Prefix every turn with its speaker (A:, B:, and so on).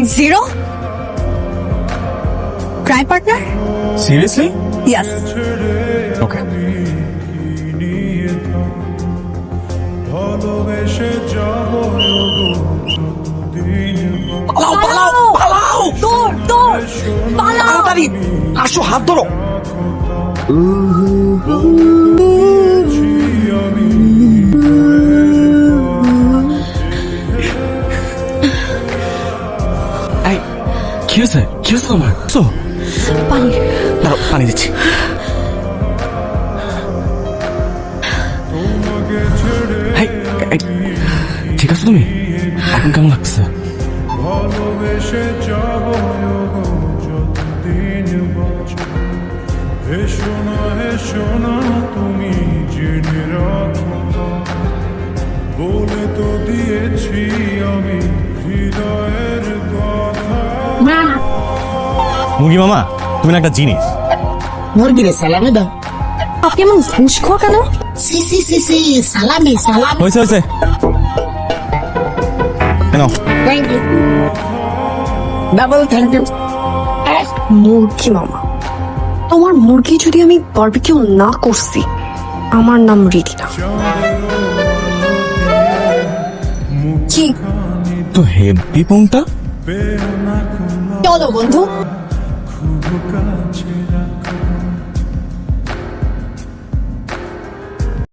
A: 0 crime partner?
B: Seriously?
A: Yes.
B: Okay. পালাও পালাও পালাও
A: দৌড় দৌড় পালাও
B: তাড়াতাড়ি আসো হাত ধরো এই কি হয়েছে তোমার
A: পানি
B: দাঁড়াও পানি দিচ্ছি এই, এই, ঠিক আছে তুমি এখন কেমন লাগছে
C: ভালোবেসে যাব যতদিন বাঁচব হেসো না তুমি জেনে রাখো বলে তো দিয়েছি আমি হৃদয়ের কথা
B: মুরগি মামা তুমি না একটা জিনিস
D: মুরগিরে সালামি দাও।
A: আপনি এমন ঘুষ খাওয়া কেন?
D: সি সি সি সি সালামি সালামি।
B: হয়েছে কেন
D: thank you double thank you.
A: মুরগি মামা, তোমার মুরগি যদি আমি বারবিকিউ না করছি, আমার নাম রিদিনা। কি
B: তো হেভি পোংটা
A: চলো বন্ধু।
C: খুব কাছে